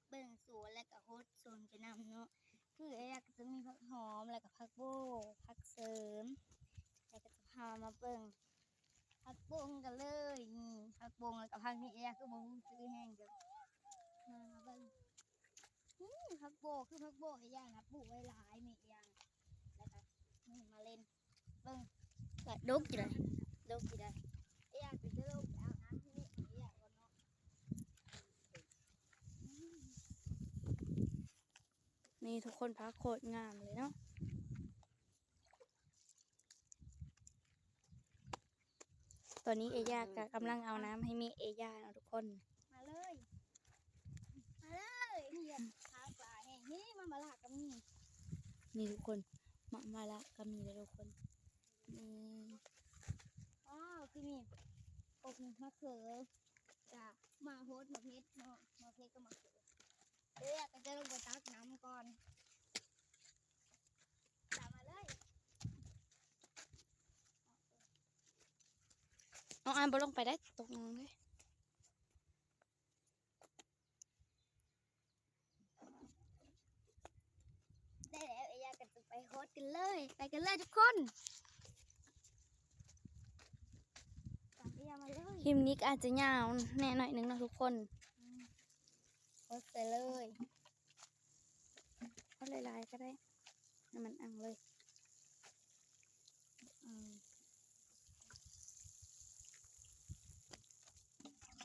เบิ่งสวนแล้วก็โฮสสวนไปนำเนาะคือไอ้ก็จะมีผักหอมแล้วก็ผักโบผักเสริมแล้วก็จะพามาเบิ่งผักบงกันเลยนี่ผักบงแล้วก็ผักนี่ไอ้คือบ่รู้ซื้อแห้งเด้อมาเบิ่งผักโบคือผักโบไอ้นะปลูกไว้หลายนี่แล้วก็นี่มาเล่นเบิ่งก็ดกอยู่เลยดกอยู่เลยไอ้ก็จะลงไปเอาน้ำที่นี่ไอ้ก่อนเนาะนี่ทุกคนพักโคตรงามเลยเนาะตอนนี้เอย่ากำลังเอาน้ำให้มีเอย่าเนาะทุกคนมาเลยนี่หาปลาแห้งนี่มาลากกับนี่นี่ทุกคนมาละก็มีเลยทุกคนนี่ว้าวคือมีอบมะเขือจะมาโฮสมะเพชรเนาะมะเพชรก็มะเขือเดี๋ยวก็จะลงไปตักน้ำก่อนจับมาเลยน้องอันบ่ลงไปได้ตกน้องเลยได้แล้วไอ้ยากันจะไปโฮสกันเลยไปกันเลยทุกคนจับไอ้ยามาเลย คลิปนี้อาจจะยาวแน่หน่อยนึงนะทุกคนโฮสไปเลย ก็ลายๆก็ได้ให้มันอังเลย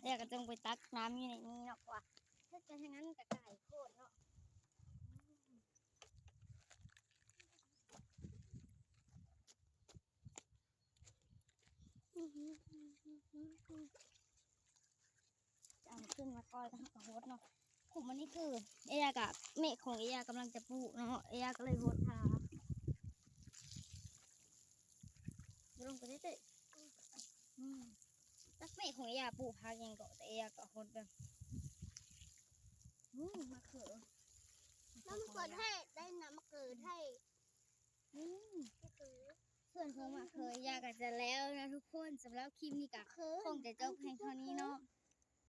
เดี๋ยวก็ต้องไปตักน้ำอยู่ในนี้เนาะว่าถ้าจะทางนั้นก็ไก่โคตรเนาะจะเอาขึ้นมาก่อนแล้วก็โฮสเนาะผมอันนี้คือเอยากับเมฆของเอยากำลังจะปลูกเนาะเอยาก็เลยโฮสทาลงไปได้เลยตักเมฆของเอยาปลูกพักยังเกาะแต่เอยาก็โฮสแบบมะเขือน้ำมะเขือเทศได้น้ำมะเขือเทศส่วนของมะเขือยาก็จะแล้วนะทุกคนสำหรับคลิปนี้ก็คงจะจบเพียงเท่านี้เนาะ